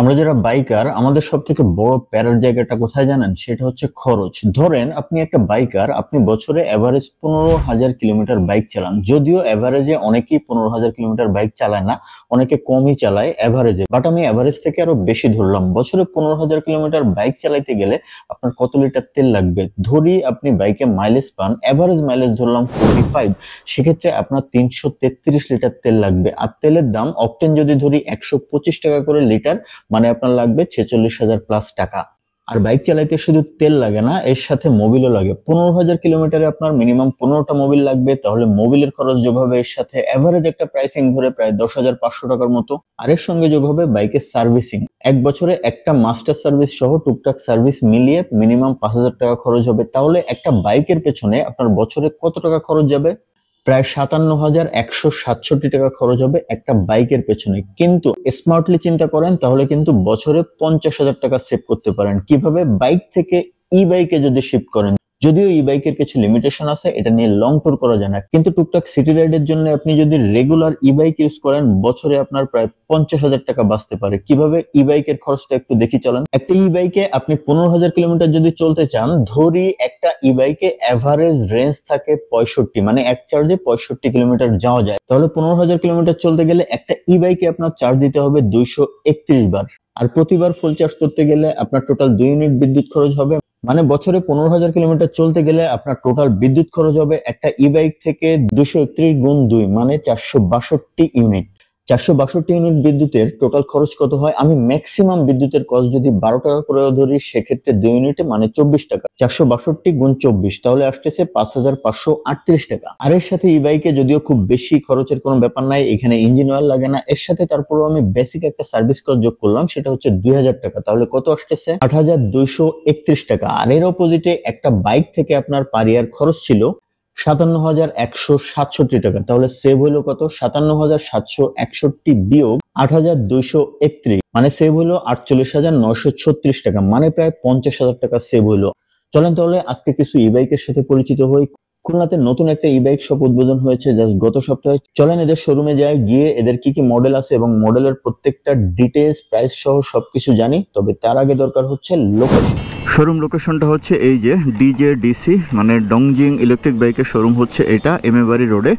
আমরা যারা বাইকার আমাদের সব থেকে বড় প্যারার জায়গাটা কোথায় জানেন? সেটা হচ্ছে খরচ। ধরেন আপনি একটা বাইকার, আপনি বছরে এভারেজ 15,000 কিলোমিটার বাইক চালান। যদিও এভারেজে অনেকেই 15,000 কিলোমিটার বাইক চালায় না, অনেকে কমই চালায় এভারেজে, বাট আমি এভারেজ থেকে আরো বেশি ধরলাম। বছরে 15,000 কিলোমিটার বাইক চালাইতে গেলে আপনার কত লিটার তেল লাগবে? ধরি আপনি বাইকে মাইলেজ পান, এভারেজ মাইলেজ ধরলাম 45, সেক্ষেত্রে আপনার 333 লিটার তেল লাগবে। আর তেলের দাম অকটেন যদি ধরি 125 টাকা করে লিটার, মানে আপনার লাগবে 46,000 প্লাস টাকা। আর বাইক চালাইতে শুধু তেল লাগে না, এর সাথে মোবিলও লাগে। 15,000 কিলোমিটারে আপনার মিনিমাম 15টা মোবিল লাগবে, তাহলে মোবিলের খরচ যোগ হবে এর সাথে, এভারেজ একটা প্রাইসিং ধরে প্রায় 10,500 টাকার মতো। আর এর সঙ্গে যোগ হবে বাইকের সার্ভিসিং। এক বছরে একটা মাস্টার সার্ভিস সহ টুকটাক সার্ভিস মিলিয়ে মিনিমাম 5,000 টাকা খরচ হবে। তাহলে একটা বাইকের পেছনে আপনার বছরে কত টাকা খরচ যাবে? প্রায় 57,167 টাকা খরচ হবে একটা বাইকের পেছনে। কিন্তু স্মার্টলি চিন্তা করেন তাহলে কিন্তু বছরে 50,000 টাকা সেভ করতে পারেন। কিভাবে? বাইক থেকে ই বাইকে যদি শিফট করেন। যদিও ই বাইকের কিছু লিমিটেশন আছে, এটা নিয়ে লং ট্যুর করা যায় না, কিন্তু টুকটাক সিটি রাইডের জন্য আপনি যদি রেগুলার ই বাইক ইউজ করেন, বছরে আপনার প্রায় 50,000 টাকা বাঁচতে পারে। কিভাবে? ই বাইকের খরচটা একটু দেখি চলেন। একটা ই বাইকে আপনি 15,000 কিলোমিটার যদি চলতে চান, ধরি একটা ই বাইকে এভারেজ রেঞ্জ থাকে 65, মানে এক চার্জে 65 কিলোমিটার যাওয়া যায়। তাহলে 15,000 কিলোমিটার চলতে গেলে একটা ই বাইকে আপনার চার্জ দিতে হবে 231 বার। আর প্রতিবার ফুল চার্জ করতে গেলে আপনার টোটাল 2 ইউনিট বিদ্যুৎ খরচ হবে। মানে বছরে 15,000 কিলোমিটার চলতে গেলে আপনার টোটাল বিদ্যুৎ খরচ হবে একটা ই বাইক থেকে 231 গুণ 2, মানে 462 ইউনিট। 462 ইউনিট বিদ্যুতের টোটাল খরচ কত হয়? আমি ম্যাক্সিমাম বিদ্যুতের কস্ট যদি 12 টাকা করে ধরি, সেক্ষেত্রে 2 ইউনিটে মানে 24 টাকা। 462 গুণ 24, তাহলে আসতেছে 5,538 টাকা। আর এর সাথে ই বাইকে যদিও খুব বেশি খরচের কোনো ব্যাপার নাই, এখানে ইঞ্জিন অয়েল লাগে না। এর সাথে তারপরেও আমি বেসিক একটা সার্ভিস কস্ট যোগ করলাম, সেটা হচ্ছে 2,000 টাকা। তাহলে কত আসতেছে? 8,231 টাকা। আর এর অপোজিটে একটা বাইক থেকে আপনার পার ইয়ার খরচ ছিল 57,167 টাকা। তাহলে সেভ হলো কত? 57,761 বিয়োগ 8,231, মানে সেভ হলো 48,936 টাকা, মানে প্রায় 50,000 টাকা সেভ হলো। চলেন তাহলে আজকে কিছু ই বাইকের সাথে পরিচিত হই। খুলনাতে নতুন একটা ই বাইক শপ উদ্বোধন হয়েছে জাস্ট গত সপ্তাহে। চলেন এদের শোরুমে যাই, গিয়ে এদের কি কি মডেল আছে এবং মডেলের প্রত্যেকটা ডিটেইলস, প্রাইস সহ সবকিছু জানি। তবে তার আগে দরকার হচ্ছে লোকেশন। শোরুম লোকেশনটা হচ্ছে এই যে DJDC, মানে ডংজিং ইলেকট্রিক বাইকের শোরুম হচ্ছে এটা, এমএবাড়ি রোডে।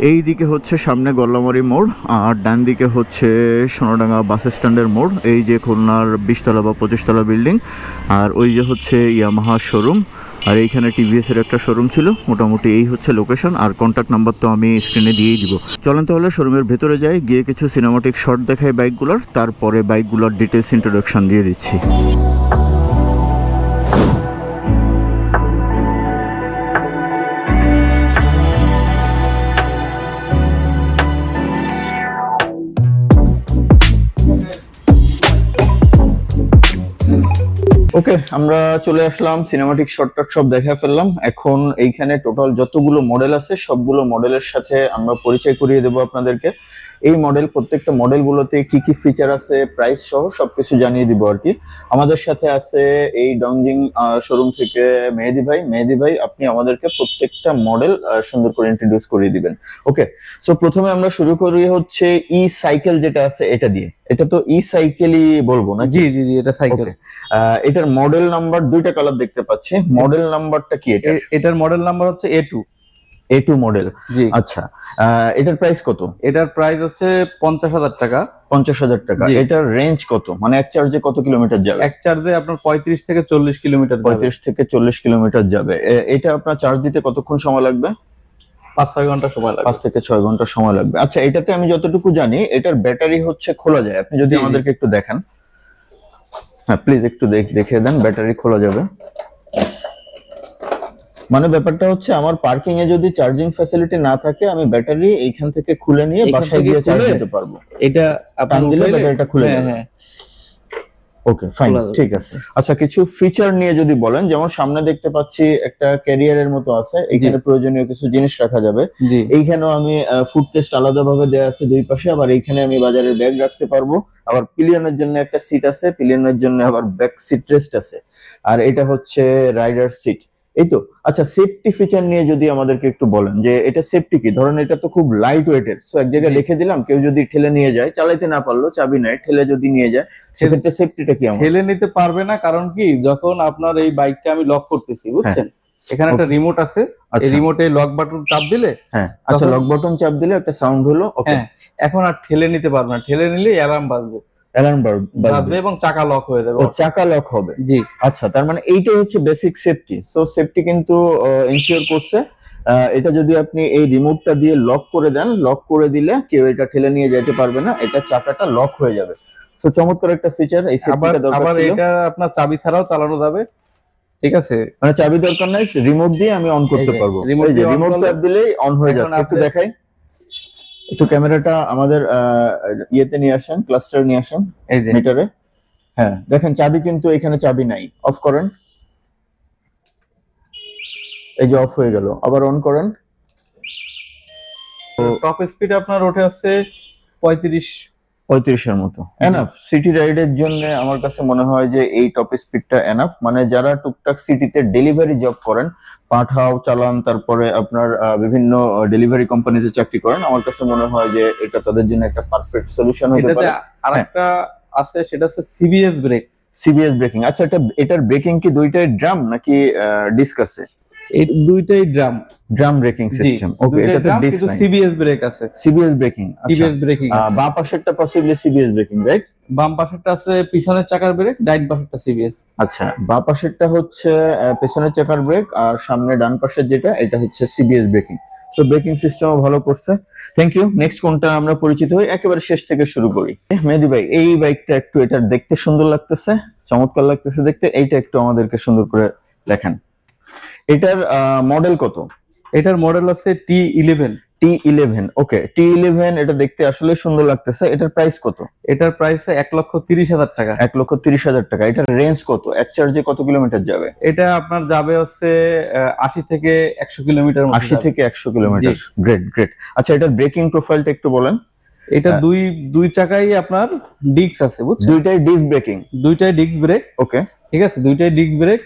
এই দিকে হচ্ছে সামনে গল্লামারি মোড়, আর ডান দিকে হচ্ছে সোনাডাঙ্গা বাস স্ট্যান্ডের মোড়। এই যে খুলনার 20 তলা বা 25 তলা বিল্ডিং। আর ওই যে হচ্ছে ইয়ামাহা শোরুম, আর এইখানে টিভিএস এর একটা শোরুম ছিল। মোটামুটি এই হচ্ছে লোকেশন, আর কন্ট্যাক্ট নাম্বার তো আমি স্ক্রিনে দিয়েই দিব। চলেন তাহলে শোরুমের ভেতরে যাই, গিয়ে কিছু সিনেমাটিক শট দেখাই বাইকগুলোর, তারপরে বাইকগুলোর ডিটেলস ইন্ট্রোডাকশন দিয়ে দিচ্ছি। ওকে, আমরা চলে আসলাম, সিনেমাটিক শর্টকাট সব দেখে ফেললাম। এখন এইখানে টোটাল যতগুলো মডেল আছে সবগুলো মডেলের সাথে আমরা পরিচয় করিয়ে দেবো আপনাদেরকে। এই মডেল, প্রত্যেকটা মডেল গুলোতে কি কি ফিচার আছে, প্রাইস সহ সবকিছু জানিয়ে দিব আর কি। আমাদের সাথে আছে এই ডংজিং শোরুম থেকে মেহেদি ভাই। মেহেদি ভাই, আপনি আমাদেরকে প্রত্যেকটা মডেল সুন্দর করে ইন্ট্রোডিউস করিয়ে দিবেন। ওকে, সো প্রথমে আমরা শুরু করি হচ্ছে ই সাইকেল যেটা আছে এটা দিয়ে। এটা তো ই সাইকেলই বলবো না? জি জি জি, এটা সাইকেল। এটার মডেল নাম্বার, দুইটা কালার দেখতে পাচ্ছি। মডেল নাম্বারটা কি এটা? এটার মডেল নাম্বার হচ্ছে A2 মডেল। জি। আচ্ছা, এটার প্রাইস কত? এটার প্রাইস হচ্ছে 50,000 টাকা। 50,000 টাকা। এটার রেঞ্জ কত, মানে এক চার্জে কত কিলোমিটার যাবে? এক চার্জে আপনার 35 থেকে 40 কিলোমিটার যাবে। 35 থেকে 40 কিলোমিটার যাবে। এটা আপনার চার্জ দিতে কতক্ষণ সময় লাগবে? 5-6 ঘন্টা সময় লাগবে। 5 থেকে 6 ঘন্টা সময় লাগবে। আচ্ছা, এটাতে আমি যতটুকু জানি এটার ব্যাটারি হচ্ছে খোলা যায়। আপনি যদি আমাদেরকে একটু দেখান। হ্যাঁ প্লিজ একটু দেখে দেন। ব্যাটারি খোলা যাবে, মানে ব্যাপারটা হচ্ছে আমার পার্কিং এ যদি চার্জিং ফ্যাসিলিটি না থাকে, আমি ব্যাটারি এইখান থেকে খুলে নিয়ে বাসায় গিয়ে চার্জ দিতে পারবো। এটা টান দিলে ব্যাটারিটা খুলে যাবে। হ্যাঁ, ওকে ফাইন, ঠিক আছে। আচ্ছা, কিছু ফিচার নিয়ে যদি বলেন, যেমন সামনে দেখতে পাচ্ছি একটা ক্যারিয়ারের মতো আছে, এখানে প্রয়োজনীয় কিছু জিনিস রাখা যাবে। এইখানেও আমি ফুড টেস্ট আলাদা ভাবে দেয়া আছে দুই পাশে, আবার এইখানে আমি বাজারের ব্যাগ রাখতে পারবো। আবার পিলিয়নের জন্য একটা সিট আছে, পিলিয়নের জন্য আবার ব্যাক সিট রেস্ট আছে। আর এটা হচ্ছে রাইডার সিট। এই তো। আচ্ছা, সেফটি ফিচার নিয়ে যদি আমাদেরকে একটু বলেন যে এটা সেফটি কি, ধরেন এটা তো খুব লাইট ওয়েটের, সো এক জায়গায় জি। রেখে দিলাম, কেউ যদি ঠেলে নিয়ে যায়, চালাইতে না পারলো, চাবি নাই, ঠেলে যদি নিয়ে যায়, সেক্ষেত্রে সেফটিটা কি আমার? ঠেলে নিতে পারবে না, কারণ কি যখন আপনার এই বাইকটা আমি লক করতেছি বুঝছেন, এখানে একটা রিমোট আছে, এই আচ্ছা রিমোটে লক বাটন চাপ দিলে, হ্যাঁ, আচ্ছা তখন- লক বাটন চাপ দিলে একটা সাউন্ড হলো, ওকে, হ্যাঁ এখন আর ঠেলে নিতে পারবে না, ঠেলে নিলে অ্যালার্ম বাজবে অ্যালার্ম বাজবে বাজবে, এবং চাকা লক হয়ে যাবে। ও চাকা লক হবে। জি আচ্ছা, তার মানে এইটা হচ্ছে বেসিক সেফটি। সো সেফটি কিন্তু ইনশিওর করছে। এটা যদি আপনি এই রিমোটটা দিয়ে লক করে দেন, লক করে দিলে কেউ এটা ঠেলে নিয়ে যেতে পারবে না, এটা চাকাটা লক হয়ে যাবে। সো চমৎকার একটা ফিচার, এই আবার সেফটিটা দরকার আবার ছিল। এটা আপনার চাবি ছাড়াও চালানো যাবে, ঠিক আছে। মানে চাবি দরকার নাই, রিমোট দিয়ে আমি অন করতে এই যে, পারবো। remote এই যে দিয়ে on রিমোট করলে চাপ দিলেই অন হয়ে এখন যাচ্ছে। একটু আপনি- দেখাই, একটু ক্যামেরাটা আমাদের ইয়েতে নিয়ে আসেন, ক্লাস্টার নিয়ে আসেন, এই যে মিটারে। হ্যাঁ দেখেন, চাবি কিন্তু এখানে চাবি নাই, অফ করেন, এই যে অফ হয়ে গেল, আবার অন করেন। টপ স্পিড আপনার ওঠে আছে 35। 35-এর মতো এনাফ সিটি রাইডের জন্য। আমার কাছে মনে হয় যে এই টপ স্পিডটা এনাফ, মানে যারা টুকটাক সিটিতে ডেলিভারি জব করেন, পাঠাও চালান, তারপরে আপনার বিভিন্ন ডেলিভারি কোম্পানিতে চাকরি করেন, আমার কাছে মনে হয় যে এটা তাদের জন্য একটা পারফেক্ট সলিউশন হতে এটাতে পারে। আরেকটা আছে, সেটা হচ্ছে সিবিএস ব্রেক। সিবিএস ব্রেকিং, আচ্ছা এটার ব্রেকিং কি দুইটাই ড্রাম নাকি ডিস্ক আছে? এই দুইটাই ড্রাম, ড্রাম ব্রেকিং সিস্টেম, ওকে, দুইটাই এটাতে ড্রাম, ডিস্ক কিন্তু নাই। সিবিএস ব্রেক আছে। সিবিএস ব্রেকিং, সিবিএস ব্রেকিং বাঁ পাশেরটা পসিবলি সিবিএস ব্রেকিং, রাইট? বাম পাশেরটা আছে পিছনের চাকার ব্রেক, ডাইন পাশেরটা সিবিএস। আচ্ছা, বাঁ পাশেরটা হচ্ছে পেছনের চাকার ব্রেক, আর সামনে ডান পাশের যেটা, এটা হচ্ছে সিবিএস ব্রেকিং। সো ব্রেকিং সিস্টেমও ভালো করছে। Thank you. নেক্সট কোনটা আমরা পরিচিত হই, একেবারে শেষ থেকে শুরু করি। মেহেদী ভাই, এই বাইকটা একটু, এটা দেখতে সুন্দর লাগতেছে, চমৎকার লাগতেছে দেখতে, এইটা একটু আমাদেরকে সুন্দর করে দেখান। এটার মডেল কত? এটার মডেল আছে T11। T11, ওকে, T11, এটা দেখতে আসলে সুন্দর লাগতেছে। এটার প্রাইস কত? এটার প্রাইস 1,30,000 টাকা। 1,30,000 টাকা। এটার রেঞ্জ কত? এক চার্জে কত কিলোমিটার যাবে? এটা আপনার যাবে হচ্ছে 80 থেকে 100 কিলোমিটার মতো 80 যাবে। থেকে 100 কিলোমিটার। Great great. আচ্ছা, এটার ব্রেকিং প্রোফাইলটা একটু বলেন। এটা দুই চাকাই আপনার ডিস্ক আছে বুঝছেন, দুইটাই ডিস্ক ব্রেকিং, দুইটাই ডিস্ক ব্রেক, ওকে, ঠিক আছে, দুইটাই ডিস্ক ব্রেক।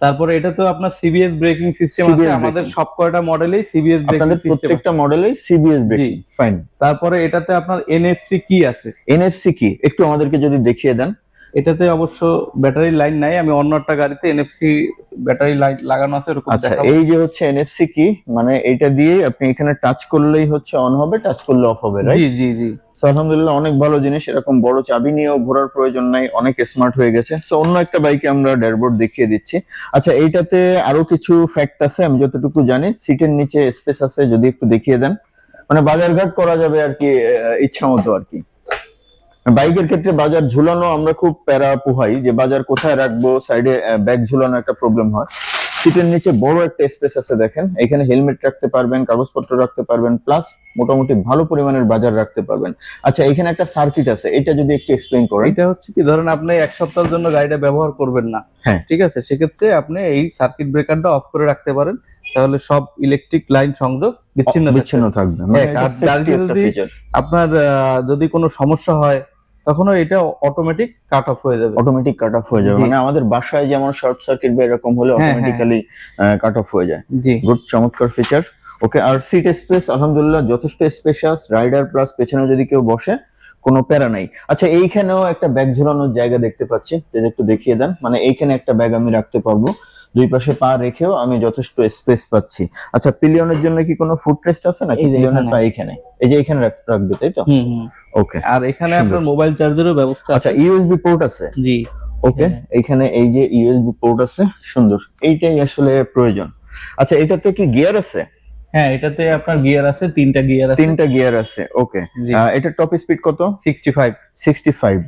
তারপরে এটা তো আপনার সিবিএস ব্রেকিং সিস্টেম আছে, CBS আমাদের braking। সব কয়টা মডেলেই সিবিএস ব্রেকিং আপনাদের সিস্টেম প্রত্যেকটা মডেলেই সিবিএস ব্রেকিং, ফাইন। তারপরে এটাতে আপনার এনএফসি কি আছে। এনএফসি কি একটু আমাদেরকে যদি দেখিয়ে দেন। এটাতে অবশ্য ব্যাটারি লাইন নাই, আমি অন্য একটা গাড়িতে এনএফসি ব্যাটারি লাইন লাগানো আছে এরকম আচ্ছা, দেখাবো। এই যে হচ্ছে এনএফসি কি, মানে এটা দিয়ে আপনি এখানে টাচ করলেই হচ্ছে অন হবে, টাচ করলে অফ হবে, রাইট? জি জি জি। সো আলহামদুলিল্লাহ, অনেক ভালো জিনিস। এরকম বড় চাবি নিয়েও ঘোরার প্রয়োজন নাই, অনেক স্মার্ট হয়ে গেছে। সো অন্য একটা বাইকে আমরা ড্যাশবোর্ড দেখিয়ে দিচ্ছি। আচ্ছা, এইটাতে আরো কিছু ফ্যাক্ট আছে, আমি যতটুকু জানি। সিটের নিচে স্পেস আছে, যদি একটু দেখিয়ে দেন। মানে বাজারঘাট করা যাবে আর কি, ইচ্ছা মতো আর কি। বাইকের ক্ষেত্রে বাজার ঝুলানো আমরা খুব প্যারা পোহাই, যে বাজার কোথায় রাখবো, সাইডে ব্যাগ ঝুলানো একটা প্রবলেম হয়। সিটের নিচে বড় একটা স্পেস আছে, দেখেন, এখানে হেলমেট রাখতে পারবেন, কাগজপত্র রাখতে পারবেন, প্লাস মোটামুটি ভালো পরিমাণের বাজার রাখতে পারবেন। আচ্ছা, এখানে একটা সার্কিট আছে, এটা যদি একটু এক্সপ্লেইন করেন। এটা হচ্ছে কি, ধরেন আপনি এক সপ্তাহের জন্য গাড়িটা ব্যবহার করবেন না, হ্যাঁ। ঠিক আছে, সেক্ষেত্রে আপনি এই সার্কিট ব্রেকারটা অফ করে রাখতে পারেন, তাহলে সব ইলেকট্রিক লাইন সংযোগ বিচ্ছিন্ন বিচ্ছিন্ন থাকবে, মানে হ্যাঁ, এটা আর safety গাড়িতে একটা যদি- feature। আপনার যদি কোনো সমস্যা হয় তখনও এটা অটোমেটিক কাট অফ হয়ে যাবে। অটোমেটিক কাট অফ হয়ে যাবে, জি। মানে আমাদের বাসায় যেমন শর্ট সার্কিট বা এরকম হলে হ্যাঁ, হ্যাঁ। অটোমেটিক্যালি কাট অফ হয়ে যায়। জি গুড, চমৎকার ফিচার। ওকে, আর সিট স্পেস আলহামদুলিল্লাহ যথেষ্ট স্পেশাস। রাইডার প্লাস পেছনে যদি কেউ বসে, কোনো প্যারা নাই। আচ্ছা, এইখানেও একটা ব্যাগ ঝুলানোর জায়গা দেখতে পাচ্ছি, যদি একটু দেখিয়ে দেন। মানে এইখানে একটা ব্যাগ আমি রাখতে পারবো, দুই পাশে পা রেখেও আমি যথেষ্ট স্পেস পাচ্ছি। আচ্ছা, পিলিয়নের জন্য কি কোনো ফুট রেস্ট আছে নাকি? এই যে পিলিয়নের এখানে। পা এইখানে, এই যে এখানে রাখবে, তাই তো? হুম হুম। ওকে, আর এখানে সুন্দর। আপনার মোবাইল চার্জারের ব্যবস্থা আচ্ছা, আছে। ইউএসবি পোর্ট আছে, জি ওকে, হ্যাঁ। এইখানে এই যে ইউএসবি পোর্ট আছে, সুন্দর, এইটাই আসলে প্রয়োজন। আচ্ছা, এটাতে কি গিয়ার আছে? হ্যাঁ, এটাতে আপনার গিয়ার আছে, 3টা গিয়ার আছে। 3টা গিয়ার আছে, ওকে। জি। এটার টপ স্পিড কত? 65। 65।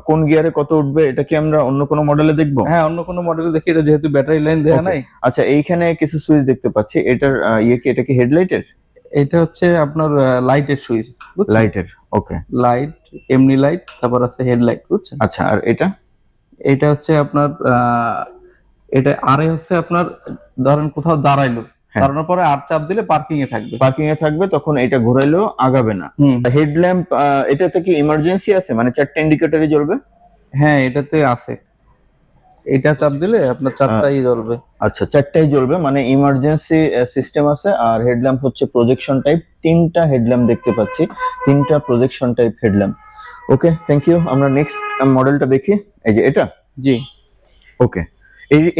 কোন গিয়ারে কত উঠবে, এটা কি আমরা অন্য কোনো মডেলে দেখবো? হ্যাঁ, অন্য কোনো মডেলে দেখি, এটা যেহেতু ব্যাটারি লাইন দেয়া Okay. নাই। আচ্ছা, এইখানে কিছু সুইচ দেখতে পাচ্ছি, এটার ইয়ে কি, এটা কি হেডলাইটের? এটা হচ্ছে আপনার লাইটের সুইচ, বুঝছেন? লাইটের, ওকে। লাইট, এমনি লাইট, তারপর আছে হেডলাইট, বুঝছেন? আচ্ছা, আর এটা? এটা হচ্ছে আপনার এটা আরে হচ্ছে আপনার, ধরেন কোথাও দাঁড়াইলো, হ্যাঁ। দাঁড়ানোর পরে আর চাপ দিলে পার্কিং এ থাকবে। পার্কিং এ থাকবে, তখন এটা ঘোরাইলেও আগাবে না। হুম। হেডল্যাম্প, এটাতে কি ইমার্জেন্সি আছে, মানে 4টা ইন্ডিকেটরই জ্বলবে? হ্যাঁ, এটাতে আছে। এটা চাপ দিলে আপনার চারটাই জ্বলবে। আচ্ছা, চারটাই জ্বলবে, মানে ইমার্জেন্সি সিস্টেম আছে। আর হেডল্যাম্প হচ্ছে প্রজেকশন টাইপ, তিনটা হেডল্যাম্প দেখতে পাচ্ছি, তিনটা projection type headlamp. Okay, thank you. আমরা নেক্সট মডেলটা দেখি, এই যে এটা। জি, ওকে,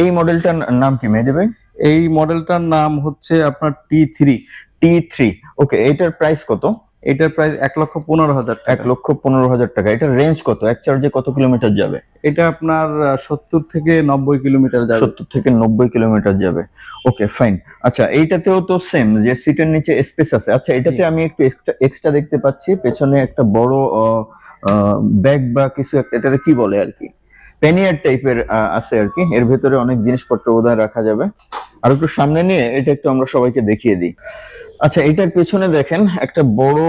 এই মডেলটার নাম কি মেহেদী ভাই? এই মডেলটার নাম হচ্ছে আপনার T3। T3। ওকে, এটার প্রাইস কত? এটার প্রাইস 1,15,000 টাকা। 1,15,000 টাকা। এটার রেঞ্জ কত? এক চার্জে কত কিলোমিটার যাবে? এটা আপনার 70 থেকে 90 কিলোমিটার যাবে। 70 থেকে 90 কিলোমিটার যাবে। ওকে, ফাইন। আচ্ছা, এইটাতেও তো সেম, যে সিটের নিচে স্পেস আছে। আচ্ছা, এটাতে আমি একটু এক্সট্রা দেখতে পাচ্ছি, পেছনে একটা বড় ব্যাগ বা কিছু একটা, এটাকে কি বলে আর কি, প্যানিয়ার টাইপের আছে আর কি। এর ভেতরে অনেক জিনিসপত্র বোধহয় রাখা যাবে। আর একটু সামনে নিয়ে এটা একটু আমরা সবাইকে দেখিয়ে দিই। আচ্ছা, এটার পেছনে দেখেন একটা বড়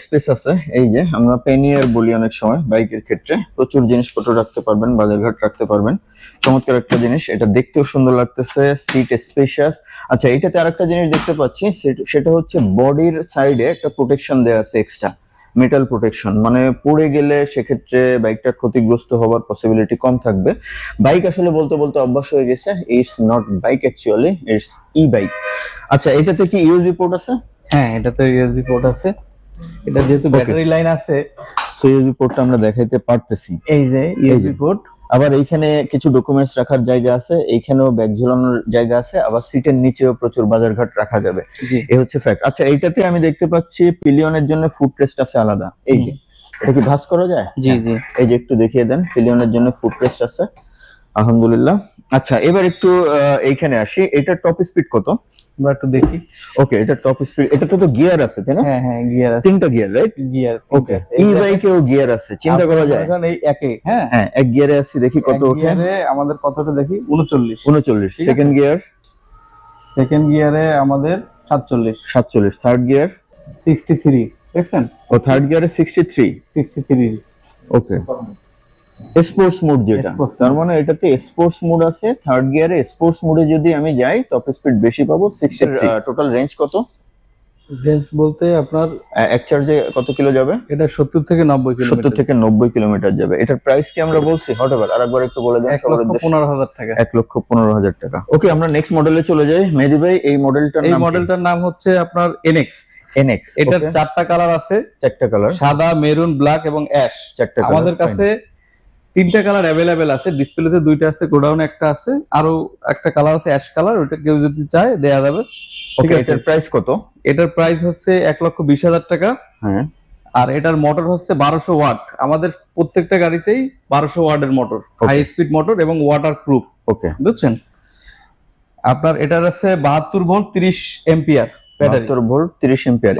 স্পেস আছে। এই যে আমরা প্যানিয়ার বলি অনেক সময় বাইকের ক্ষেত্রে, প্রচুর জিনিসপত্র রাখতে পারবেন, বাজারঘাট রাখতে পারবেন। চমৎকার একটা জিনিস, এটা দেখতেও সুন্দর লাগতেছে, সিট স্পেশিয়াস। আচ্ছা, এটাতে আরেকটা জিনিস দেখতে পাচ্ছি, সেটা হচ্ছে বডির সাইডে একটা প্রোটেকশন দেওয়া আছে, এক্সট্রা মেটাল প্রোটেকশন। মানে পড়ে গেলে সেক্ষেত্রে বাইকটা ক্ষতিগ্রস্ত হওয়ার পসিবিলিটি কম থাকবে। বাইক আসলে বলতে বলতে অভ্যাস হয়ে গেছে, it's not bike actually, it's E bike. আচ্ছা, এটাতে কি ইউএসবি পোর্ট আছে? হ্যাঁ, এটাতে ইউএসবি পোর্ট আছে। এটা যেহেতু ব্যাটারি লাইন আছে, সো ইউএসবি পোর্টটা আমরা দেখাইতে পারতেছি। এই যে ইউএসবি পোর্ট। আবার এইখানে কিছু ডকুমেন্টস রাখার জায়গা আছে, এইখানেও ব্যাগ ঝোলানোর জায়গা আছে, আবার সিটের নিচেও প্রচুর বাজারঘাট রাখা যাবে। এই হচ্ছে ফ্যাক্ট। আচ্ছা, এইটাতে আমি দেখতে পাচ্ছি পিলিয়নের জন্য ফুট রেস্ট আছে আলাদা। এই যে এটা কি ভাঁজ করা যায়? জি জি, এই যে একটু দেখিয়ে দেন, পিলিয়নের জন্য ফুট রেস্ট আছে, আলহামদুলিল্লাহ। আচ্ছা, এবার একটু এইখানে আসি, এটা টপ স্পিড কত? আমরা একটু দেখি। ওকে, এটা টপ স্পিড, এটাতে তো গিয়ার আছে তাই না? হ্যাঁ হ্যাঁ, গিয়ার আছে, তিনটা গিয়ার, রাইট? গিয়ার। ওকে, ই বাইকেও গিয়ার আছে, চিন্তা করা যায়। এখন এই একে, হ্যাঁ হ্যাঁ, এক গিয়ারে আছি, দেখি কত ওঠে। গিয়ারে আমাদের কতটা দেখি, 39। 39। Second gear? সেকেন্ড গিয়ারে আমাদের 47। 47। Third gear? 63। দেখছেন? ও, থার্ড গিয়ারে 63। 63। ওকে, স্পোর্টস মোড যেটা, তার মানে এটাতে স্পোর্টস মোড আছে। থার্ড গিয়ারে স্পোর্টস মোডে যদি আমি যাই, টপ স্পিড বেশি পাবো, 63। টোটাল রেঞ্জ কত? রেঞ্জ বলতে আপনার এক চার্জে কত কিলো যাবে? এটা 70 থেকে 90 কিলোমিটার। 70 থেকে 90 কিলোমিটার যাবে। এটার প্রাইস কি আমরা বলছি? হটএভার আরেকবার একটু বলে দেন সবার উদ্দেশ্যে। 1,15,000 টাকা। 1,15,000 টাকা। ওকে, আমরা নেক্সট মডেলে চলে যাই। মেহেদী ভাই, এই মডেলটার নাম হচ্ছে আপনার NX। NX। এটার চারটা কালার আছে। চারটা কালার, সাদা, মেরুন, ব্ল্যাক এবং অ্যাশ। চারটা কালার। আমাদের কাছে তিনটা কালার অ্যাভেলেবেল আছে, ডিসপ্লেতে দুইটা আছে, গোডাউনে একটা আছে, আরো একটা কালার আছে অ্যাশ কালার, ওটা কেউ যদি চায় দেয়া যাবে। ওকে, এটার প্রাইস কত? এটার প্রাইস হচ্ছে 1,20,000 টাকা। হ্যাঁ, আর এটার মোটর হচ্ছে 1200 ওয়াট। আমাদের প্রত্যেকটা গাড়িতেই 1200 ওয়াটের মোটর, হাই স্পিড মোটর এবং ওয়াটার প্রুফ। ওকে, বুঝছেন? আপনার এটার আছে 72 volt 30 ampere battery. 72 volt 30 ampere.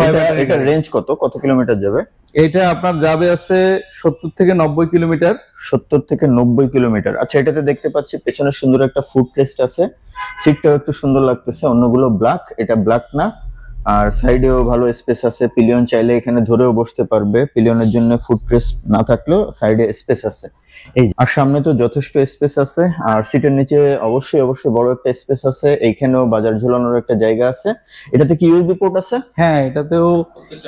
এটা রেঞ্জ কত কিলোমিটার যাবে? এটা আপনার যাবে আছে 70 থেকে 90 কিলোমিটার। 70 থেকে 90 কিলোমিটার। আচ্ছা, এটাতে দেখতে পাচ্ছি পেছনে সুন্দর একটা ফুট রেস্ট আছে, সিটটাও একটু সুন্দর লাগতেছে। অন্যগুলো ব্ল্যাক, এটা ব্ল্যাক না। আর সাইডেও ভালো স্পেস আছে, পিলিয়ন চাইলে এখানে ধরেও বসতে পারবে। পিলিয়নের জন্য ফুট রেস্ট না থাকলেও সাইডে স্পেস আছে। এই আর সামনে তো যথেষ্ট স্পেস আছে, আর সিটের নিচে অবশ্যই বড় একটা স্পেস আছে। এইখানেও বাজার ঝোলানোর একটা জায়গা আছে। এটাতে কি ইউএসবি পোর্ট আছে? হ্যাঁ, এটাতেও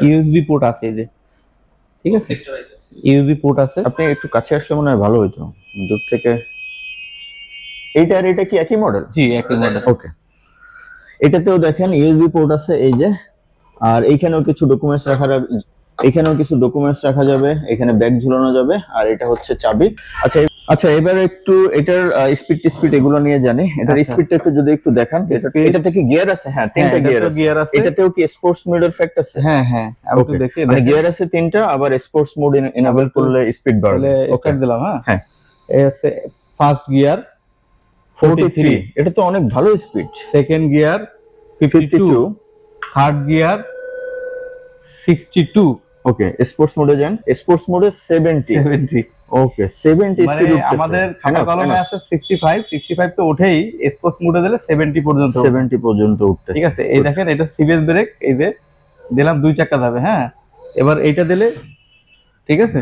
ইউএসবি পোর্ট আছে। এই যে, ঠিক আছে, ইউএসবি পোর্ট আছে। আপনি একটু কাছে আসলে মনে হয় ভালো হইতো, দূর থেকে। এইটা আর এটা কি একই মডেল? জি, একই মডেল। ওকে, এটাতেও দেখেন ইউএসবি পোর্ট আছে, এই যে। আর এইখানেও কিছু ডকুমেন্টস রাখা যাবে, এখানে ব্যাগ ঝুলানো যাবে। আর এটা হচ্ছে চাবি। আচ্ছা, এবার একটু এটার স্পিড এগুলো নিয়ে জানি। এটার স্পিডটা একটু দেখান। এটা থেকে গিয়ার আছে? হ্যাঁ, তিনটা গিয়ার আছে। এটাতেও কি স্পোর্টস মোডের ফ্যাক্ট আছে? হ্যাঁ হ্যাঁ, আমি একটু দেখি। মানে গিয়ার আছে তিনটা, আবার স্পোর্টস মোড এনেবল করলে স্পিড বাড়বে। ওকে, দিলাম। হ্যাঁ, এই আছে ফার্স্ট গিয়ার 43। এটা তো অনেক ভালো speed. Second gear 52, third gear 62। ওকে, স্পোর্টস মোডে যান। স্পোর্টস মোডে 70। ওকে, 70 মানে স্পিড উঠতেছে। আমাদের খাতা কলমে আছে 65 তো ওঠেই, স্পোর্টস মোডে দিলে 70 পর্যন্ত উঠতেছে। ঠিক আছে, এই দেখেন, এটা সিবিএস ব্রেক, এই যে দিলাম, দুই চাকা যাবে। হ্যাঁ, এবার এইটা দিলে ঠিক আছে।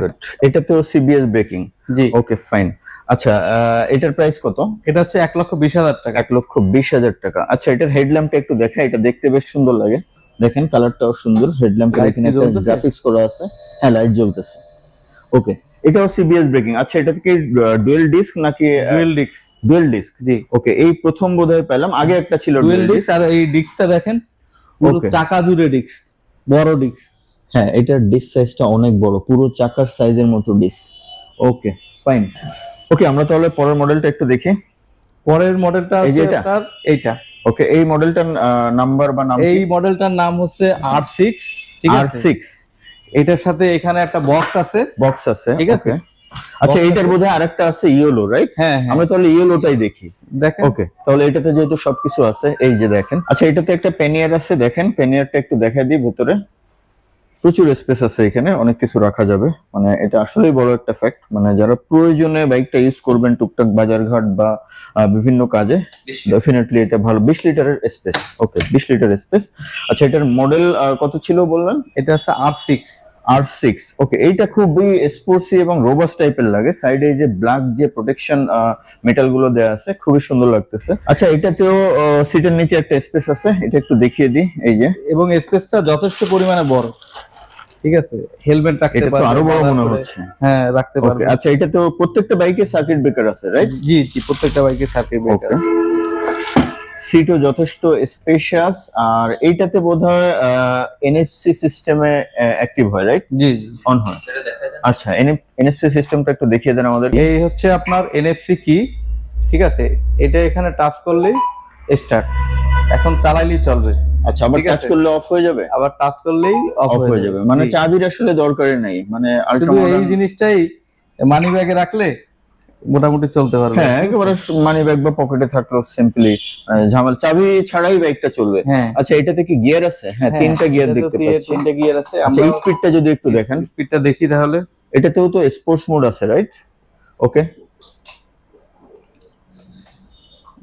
এটাতেও সিবিএস ব্রেকিং। জি, ওকে, ফাইন। আচ্ছা, এটার প্রাইস কত? এটা হচ্ছে 1,20,000 টাকা। 1,20,000 টাকা। আচ্ছা, এটার হেডল্যাম্পটা একটু দেখা, এটা দেখতে বেশ সুন্দর লাগে। দেখেন, কালারটাও সুন্দর। হেডল্যাম্পের এখানে একটা গ্রাফিক্স করা আছে। হ্যাঁ, লাইট জ্বলতেছে। ওকে, এটাও সিবিএস ব্রেকিং। আচ্ছা, এটা কি ডুয়েল ডিস্ক নাকি? Dual disk. ডুয়েল ডিস্ক, জি। ওকে, এই প্রথম বোধহয় পেলাম, আগে একটা ছিল ডুয়েল ডিস্ক। আর এই ডিস্কটা দেখেন পুরো চাকা জুড়ে ডিস্ক, বড় ডিস্ক। হ্যাঁ, এটার ডিস্ক সাইজটা অনেক বড়, পুরো চাকার সাইজের মতো ডিস্ক। Okay fine. ওকে, আমরা তাহলে পরের মডেলটা একটু দেখি। পরের মডেলটা হচ্ছে আপনার এইটা। ওকে, এই মডেলটার নাম্বার বা নাম? এই মডেলটার নাম হচ্ছে R6। ঠিক আছে, R6। এটার সাথে এখানে একটা বক্স আছে। বক্স আছে, ঠিক আছে। আচ্ছা, এইটার বোধহয় আরেকটা আছে ইয়েলো, রাইট? হ্যাঁ, আমরা তাহলে ইয়েলোটাই দেখি। দেখেন। ওকে, তাহলে এটাতে যেহেতু সবকিছু আছে, এই যে দেখেন। আচ্ছা, এটাতে একটা প্যানিয়ার আছে, দেখেন প্যানিয়ারটা একটু দেখাই দিই। ভেতরে প্রচুর স্পেস আছে, এখানে অনেক কিছু রাখা যাবে। মানে এটা আসলেই বড় একটা ফ্যাক্ট। মানে যারা প্রয়োজনে বাইকটা ইউজ করবেন টুকটাক বাজারঘাট বা বিভিন্ন কাজে, ডেফিনেটলি এটা ভালো। 20 লিটারের স্পেস। ওকে, 20 লিটার স্পেস। আচ্ছা, এটার মডেল কত ছিল বললেন? এটা হচ্ছে R6। R6। ওকে, এইটা খুবই স্পোর্টসি এবং রোবাস্ট টাইপের লাগে। সাইডে এই যে ব্ল্যাক যে প্রোটেকশন মেটাল গুলো দেয়া আছে, খুবই সুন্দর লাগতেছে। আচ্ছা, এটাতেও সিটের নিচে একটা স্পেস আছে, এটা একটু দেখিয়ে দিই। এই যে, এবং স্পেসটা যথেষ্ট পরিমাণে বড়। ঠিক আছে, হেলমেট রাখতে পারবেন। এটা আরো বড় মনে হচ্ছে। হ্যাঁ, রাখতে পারবেন। আচ্ছা, এটা তো প্রত্যেকটা বাইকে সার্কিট ব্রেকার আছে, রাইট? জি জি, প্রত্যেকটা বাইকে সার্কিট ব্রেকার আছে। সিটও যথেষ্ট স্পেশাস। আর এইটাতে বোধহয় এনএফসি সিস্টেমে অ্যাক্টিভ হয়, রাইট? জি জি, অন হয়। আচ্ছা, এনএফসি সিস্টেমটা একটু দেখিয়ে দেন আমাদের। এই হচ্ছে আপনার এনএফসি কি। ঠিক আছে, এটা এখানে টাচ করলেই স্টার্ট, এখন চালাইলেই চলবে। আচ্ছা, আবার টাচ করলে অফ হয়ে যাবে? আবার টাচ করলেই অফ হয়ে যাবে। মানে চাবির আসলে দরকারই নাই। মানে শুধু এই জিনিসটাই মানি ব্যাগে রাখলে মোটামুটি চলতে পারবে। হ্যাঁ, একেবারে মানি ব্যাগ বা পকেটে থাকলো সিম্পলি ঝামেলা, চাবি ছাড়াই বাইকটা চলবে। আচ্ছা, এটাতে কি গিয়ার আছে? হ্যাঁ, 3টা গিয়ার দেখতে পাচ্ছি। 3টা গিয়ার আছে। আচ্ছা, এই স্পিডটা যদি একটু দেখেন। স্পিডটা দেখি তাহলে। এটাতেও তো স্পোর্টস মোড আছে, রাইট? ওকে,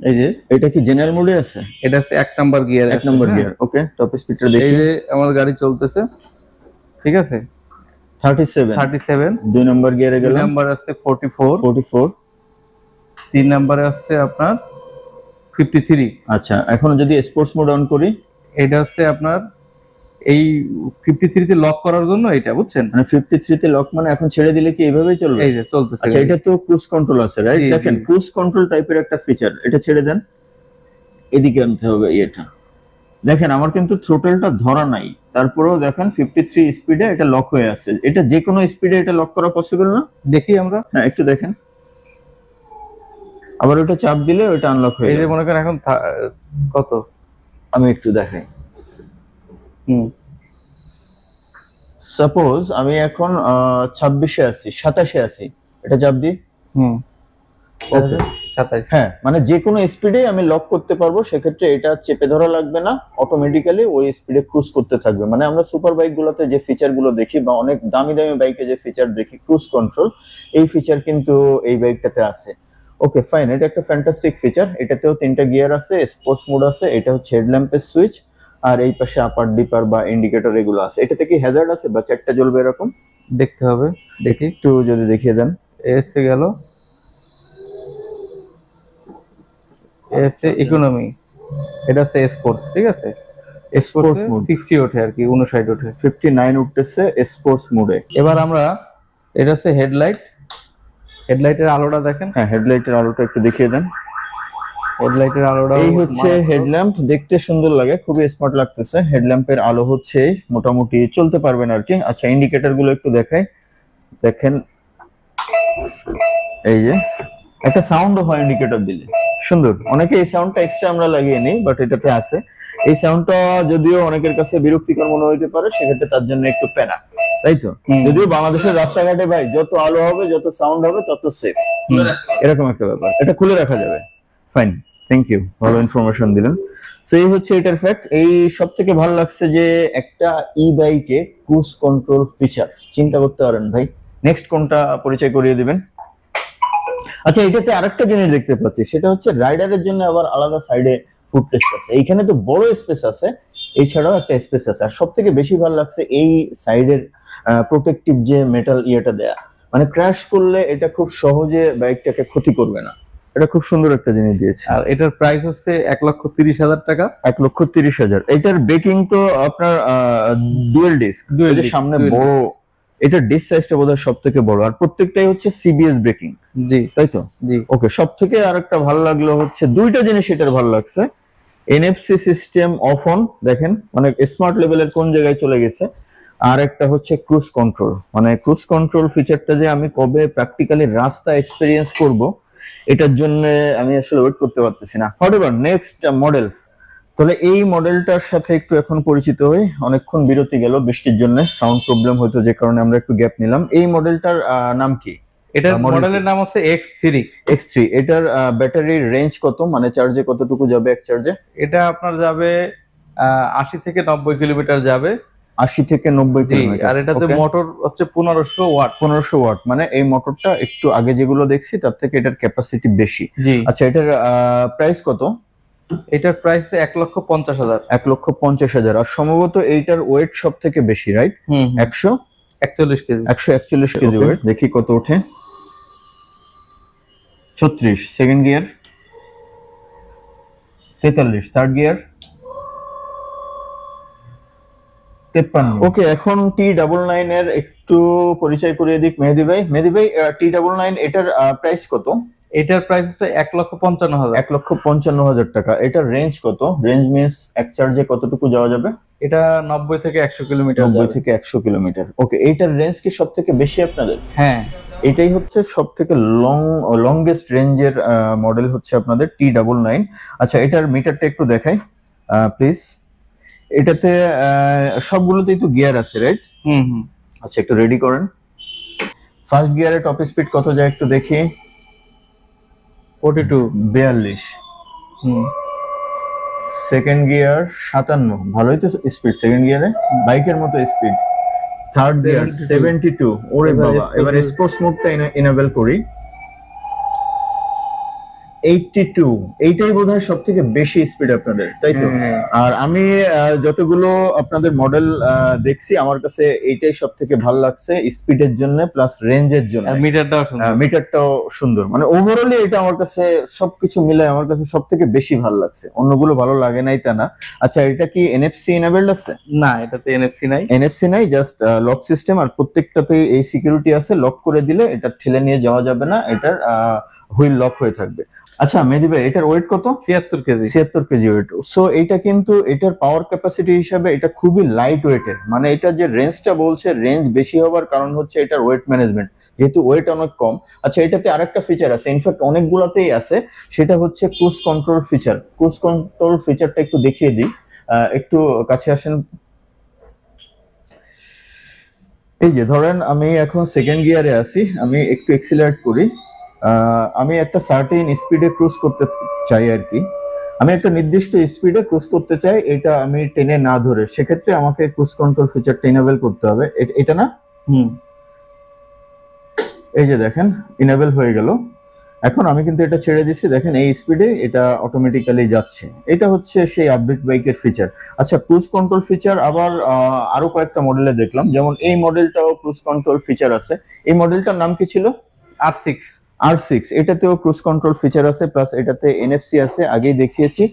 এই যে এটা কি জেনারেল মোডে আছে? এটা আছে 1 number gear. 1 number gear. Okay, top স্পিডটা দেখি। এই যে আমার গাড়ি চলতেছে, ঠিক আছে, 37। 2 নাম্বার গিয়ারে গেলাম। 2 নাম্বার আছে 44। 3 নাম্বারে আছে আপনার 53। আচ্ছা, এখন যদি স্পোর্টস মোড অন করি, এটা হচ্ছে আপনার এই 53 তে লক করার জন্য, এটা বুঝছেন? মানে 53 তে লক, মানে এখন ছেড়ে দিলে কি এইভাবেই চলবে? এই যে চলতেছে। আচ্ছা, এটা তো ক্রুজ কন্ট্রোল আছে, রাইট? দেখেন, ক্রুজ কন্ট্রোল টাইপের একটা ফিচার। এটা ছেড়ে দেন, এদিকে আনতে হবে। এটা দেখেন, আমার কিন্তু থ্রোটলটা ধরা নাই, তারপরেও দেখেন 53 স্পিডে এটা লক হয়ে আছে। এটা যে কোনো স্পিডে এটা লক করা পসিবল না? দেখি আমরা। হ্যাঁ, একটু দেখেন। আবার ওটা চাপ দিলে ওটা আনলক হয়ে যাবে। এই যে মনে করেন এখন কত, আমি একটু দেখাই। সাপোজ আমি এখন 26-এ আছি, 27-এ আছি, এটা চাপ দিই। ওকে, 27। হ্যাঁ, মানে যে কোনো স্পিডে আমি লক করতে পারবো। সেক্ষেত্রে এটা চেপে ধরা লাগবে না, অটোমেটিক্যালি ওই স্পিডে ক্রুজ করতে থাকবে। মানে আমরা সুপার বাইক গুলোতে যে ফিচার গুলো দেখি বা অনেক দামি দামি বাইকে যে ফিচার দেখি, ক্রুজ কন্ট্রোল, এই ফিচার কিন্তু এই বাইকটাতে আছে। ওকে ফাইন, এটা একটা ফ্যান্টাস্টিক ফিচার। এটাতেও 3টা গিয়ার আছে, স্পোর্টস মোড আছে। এটা হচ্ছে হেডল্যাম্পের সুইচ, আর এই পাশে আপার ডিপার বা ইন্ডিকেটর এগুলো আছে। এটাতে কি হ্যাজার্ড আছে বা 4টা জ্বলবে এরকম? দেখতে হবে, দেখি একটু যদি দেখিয়ে দেন। এসে গেল, এসে ইকোনমি, এটা হচ্ছে স্পোর্টস। ঠিক আছে, স্পোর্টস মোড 60 ওঠে আর কি, 59 ওঠে, 59 উঠতেছে স্পোর্টস মোডে। এবার আমরা, এটা হচ্ছে হেডলাইট। হেডলাইটের আলোটা দেখেন। হ্যাঁ, হেডলাইটের আলোটা একটু দেখিয়ে দেন। হেডলাইটের আলোটা এই হচ্ছে হেডল্যাম্প, দেখতে সুন্দর লাগে, খুবই স্মার্ট লাগতেছে। হেডল্যাম্পের আলো হচ্ছে মোটামুটি চলতে পারবেন আর কি। আচ্ছা, ইন্ডিকেটর গুলো একটু দেখাই। দেখেন, এই যে একটা সাউন্ড হয় ইন্ডিকেটর দিলে, সুন্দর। অনেকে এই সাউন্ডটা এক্সট্রা আমরা লাগিয়ে নিই, বাট এটাতে আছে। এই সাউন্ডটা যদিও অনেকের কাছে বিরক্তিকর মনে হইতে পারে, সেক্ষেত্রে তার জন্য একটু প্যারা, তাই তো? যদিও বাংলাদেশের রাস্তাঘাটে ভাই যত আলো হবে, যত সাউন্ড হবে, তত সেফ, এরকম একটা ব্যাপার। এটা খুলে রাখা যাবে। ফাইন, থ্যাংক ইউ, ভালো ইনফরমেশন দিলেন। সেই হচ্ছে এটার ফ্যাক্ট। এই সব থেকে ভালো লাগছে যে একটা ই বাইকে ক্রুজ কন্ট্রোল ফিচার, চিন্তা করতে পারেন ভাই। নেক্সট কোনটা পরিচয় করিয়ে দিবেন? আচ্ছা, এটাতে আরেকটা জিনিস দেখতে পাচ্ছি, সেটা হচ্ছে রাইডারের জন্য আবার আলাদা সাইডে ফুটরেস্ট আছে। এইখানে তো বড় স্পেস আছে, এছাড়াও একটা স্পেস আছে। আর সব থেকে বেশি ভালো লাগছে এই সাইডের প্রোটেক্টিভ যে মেটাল ইয়েটা দেয়া, মানে ক্র্যাশ করলে এটা খুব সহজে বাইকটাকে ক্ষতি করবে না। এটা খুব সুন্দর একটা জিনিস দিয়েছে। আর এটার প্রাইস হচ্ছে 1,30,000 টাকা। 1,30,000। এটার ব্রেকিং তো আপনার ডুয়েল ডিস্ক, সামনে বড় এটা ডিস্ক সাইজটা বোধহয় সবথেকে বড়, আর প্রত্যেকটাই হচ্ছে সিবিএস ব্রেকিং, জি তাই তো? জি। ওকে, সবথেকে আরেকটা ভালো লাগলো হচ্ছে দুইটা জিনিস এটার ভালো লাগছে, এনএফসি সিস্টেম অফ অন, দেখেন মানে স্মার্ট লেভেলের কোন জায়গায় চলে গেছে। আর একটা হচ্ছে ক্রুজ কন্ট্রোল, মানে ক্রুজ কন্ট্রোল ফিচারটা যে আমি কবে প্র্যাকটিক্যালি রাস্তা এক্সপেরিয়েন্স করব এটার জন্য আমি আসলে ওয়েট করতে পারতেছি না। Whatever, next model. তাহলে এই মডেলটার সাথে একটু এখন পরিচিত হই। অনেকক্ষণ বিরতি গেল বৃষ্টির জন্য, সাউন্ড প্রবলেম হয়তো, যে কারণে আমরা একটু গ্যাপ নিলাম। এই মডেলটার নাম কি? এটার মডেলের নাম হচ্ছে X3। X3। এটার ব্যাটারির রেঞ্জ কত, মানে চার্জে কতটুকু যাবে এক চার্জে? এটা আপনার যাবে 80 থেকে 90 কিলোমিটার যাবে। 80 থেকে 90 কিলোমিটার। আর এটাতে মোটর হচ্ছে 1500 ওয়াট। 1500 ওয়াট, মানে এই মোটরটা একটু আগে যেগুলো দেখছি তার থেকে এটার ক্যাপাসিটি বেশি। জি। আচ্ছা, এটার প্রাইস কত? এটার প্রাইস 1,50,000। 1,50,000। আর সম্ভবত এইটার ওয়েট সব থেকে বেশি, রাইট? 141 কেজি। 141 KG wait. দেখি কত ওঠে। 36 সেকেন্ড গিয়ার, 43 থার্ড গিয়ার, 53। ওকে, এখন T99 এর একটু পরিচয় করিয়ে দিক মেহেদী ভাই। মেহেদী ভাই, T99 এটার প্রাইস কত? এটার প্রাইস হচ্ছে 1,55,000। 1,55,000 টাকা। এটার রেঞ্জ কত? রেঞ্জ মিন্স এক চার্জে কতটুকু যাওয়া যাবে? এটা 90 থেকে 100 কিলোমিটার। 90 থেকে 100 কিলোমিটার। ওকে, এইটার রেঞ্জ কি সব থেকে বেশি আপনাদের? হ্যাঁ, এটাই হচ্ছে সব থেকে লংগেস্ট রেঞ্জের মডেল হচ্ছে আপনাদের T99। আচ্ছা, এটার মিটারটা একটু দেখাই প্লিজ। এটাতে সবগুলোতেই তো গিয়ার আছে, রাইট? আচ্ছা, একটু রেডি করেন। ফার্স্ট গিয়ারে টপ স্পিড কত যায় একটু দেখি। 42। সেকেন্ড গিয়ার 57, ভালোই তো স্পিড সেকেন্ড গিয়ারে, বাইকের মতো স্পিড। Third gear 72। ওরে বাবা, এবার স্পোর্টস মোডটা এনেবল করি। 82। এইটাই বোধহয় সব থেকে বেশি স্পিড আপনাদের, তাই তো? আর আমি যতগুলো আপনাদের মডেল দেখছি, আমার কাছে এইটাই সব থেকে ভালো লাগছে স্পিডের জন্য প্লাস রেঞ্জের জন্য। মিটারটাও সুন্দর, মানে ওভারঅলি এটা আমার কাছে সবকিছু মিলে আমার কাছে সব থেকে বেশি ভালো লাগছে। অন্যগুলো ভালো লাগে নাই তা না। আচ্ছা, এটা কি এনএফসি এনেবলড আছে? না, এটাতে এনএফসি নাই। এনএফসি নাই, জাস্ট লক সিস্টেম। আর প্রত্যেকটাতে এই সিকিউরিটি আছে, লক করে দিলে এটা ঠেলে নিয়ে যাওয়া যাবে না, এটার হুইল লক হয়ে থাকবে। আচ্ছা মেহেদী ভাই, এটার ওয়েট কত? 76 কেজি। 76 KG wait. সো এটা কিন্তু এটার পাওয়ার ক্যাপাসিটি হিসাবে এটা খুবই লাইট ওয়েটের, মানে এটা যে রেঞ্জটা বলছে, রেঞ্জ বেশি হওয়ার কারণ হচ্ছে এটার ওয়েট ম্যানেজমেন্ট, যেহেতু ওয়েট অনেক কম। আচ্ছা, এটাতে আরেকটা ফিচার আছে, ইনফ্যাক্ট অনেকগুলোতেই আছে, সেটা হচ্ছে cruise control feature. Cruise control ফিচারটা একটু দেখিয়ে দিই, একটু কাছে আসেন। এই যে ধরেন আমি এখন সেকেন্ড গিয়ারে আছি, আমি একটু এক্সিলারেট করি, আমি একটা সার্টেন স্পিডে ক্রুজ করতে চাই আর কি, আমি একটা নির্দিষ্ট স্পিডে ক্রুজ করতে চাই, এটা আমি টেনে না ধরে, সেক্ষেত্রে আমাকে ক্রুজ কন্ট্রোল ফিচারটা ইনেবল করতে হবে। এটা না? এই যে দেখেন, ইনেবল হয়ে গেল। এখন আমি কিন্তু এটা ছেড়ে দিচ্ছি, দেখেন এই স্পিডে এটা অটোমেটিক্যালি যাচ্ছে। এটা হচ্ছে সেই আপডেট বাইকের ফিচার। আচ্ছা, ক্রুজ কন্ট্রোল ফিচার আবার আরো কয়েকটা মডেলে দেখলাম, যেমন এই মডেলটাও ক্রুজ কন্ট্রোল ফিচার আছে। এই মডেলটার নাম কি ছিল? R6। R6। এটাতেও ক্রুজ কন্ট্রোল ফিচার আছে, প্লাস এটাতে এনএফসি আছে, আগেই দেখিয়েছি।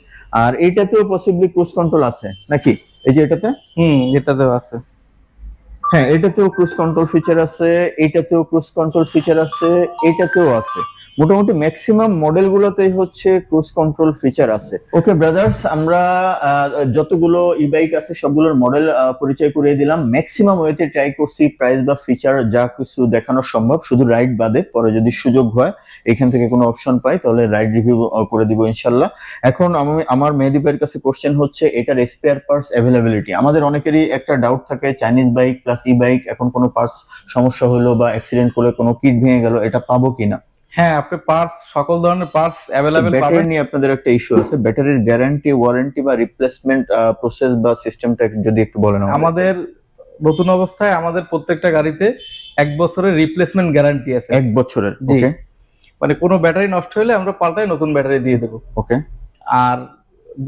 আর এইটাতেও পসিবলি ক্রুজ কন্ট্রোল আছে নাকি? এই যে এটাতে, এটাতেও আছে। হ্যাঁ, এটাতেও ক্রুজ কন্ট্রোল ফিচার আছে, এটাতেও ক্রুজ কন্ট্রোল ফিচার আছে, এটাতেও আছে। মোটামুটি ম্যাক্সিমাম মডেলগুলোতেই হচ্ছে ক্রুজ কন্ট্রোল ফিচার আছে। ওকে ব্রাদার্স, আমরা যতগুলো ই বাইক আছে সবগুলোর মডেল পরিচয় করিয়ে দিলাম। ম্যাক্সিমাম ওয়েতে ট্রাই করছি প্রাইস বা ফিচার যা কিছু দেখানো সম্ভব, শুধু রাইড বাদে। পরে যদি সুযোগ হয় এখান থেকে কোনো অপশন পাই তাহলে রাইড রিভিউ করে দিব ইনশাল্লাহ। এখন আমার মেহেদী ভাইয়ের কাছে কোশ্চেন হচ্ছে এটার স্পেয়ার পার্টস অ্যাভেলেবিলিটি। আমাদের অনেকেরই একটা ডাউট থাকে, Chinese bike plus E bike, এখন কোনো পার্টস সমস্যা হলো বা অ্যাক্সিডেন্ট করলে কোনো কিট ভেঙে গেল, এটা পাবো কিনা? হ্যাঁ, আপনি পার্টস, সকল ধরনের পার্টস अवेलेबल পাবেন। ব্যাটারি নিয়ে আপনাদের একটা ইস্যু আছে, ব্যাটারির গ্যারান্টি, ওয়ারেন্টি বা রিপ্লেসমেন্ট প্রসেস বা সিস্টেমটা যদি একটু বলেন। আমাদের নতুন অবস্থায় আমাদের প্রত্যেকটা গাড়িতে 1 বছরের রিপ্লেসমেন্ট গ্যারান্টি আছে। 1 বছরের? ওকে, মানে কোনো ব্যাটারি নষ্ট হলে আমরা পাল্টাই নতুন ব্যাটারি দিয়ে দেব। ওকে। আর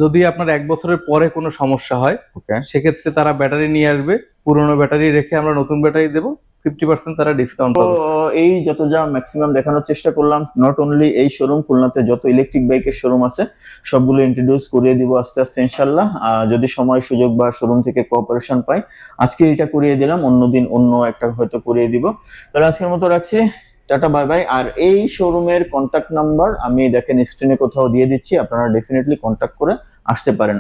যদি আপনার 1 বছরের পরে কোনো সমস্যা হয়, ওকে, সেক্ষেত্রে তারা ব্যাটারি নিয়ে আসবে, পুরনো ব্যাটারি রেখে আমরা নতুন ব্যাটারি দেব, 50% তারা ডিসকাউন্ট তো পাবে। এই যত যা ম্যাক্সিমাম দেখানোর চেষ্টা করলাম, নট অনলি এই শোরুম, খুলনাতে যত ইলেকট্রিক বাইকের শোরুম আছে সবগুলো ইন্ট্রোডিউস করিয়ে দিব আস্তে আস্তে ইনশাল্লাহ। যদি সময় সুযোগ বা শোরুম থেকে কোঅপারেশন পাই, আজকে এটা করিয়ে দিলাম, অন্যদিন অন্য একটা হয়তো করিয়ে দিব। তাহলে আজকের মতো রাখছি, টাটা বাই বাই। আর এই শোরুমের কন্ট্যাক্ট নাম্বার আমি দেখেন স্ক্রিনে কোথাও দিয়ে দিচ্ছি, আপনারা ডেফিনেটলি কন্ট্যাক্ট করে আসতে পারেন।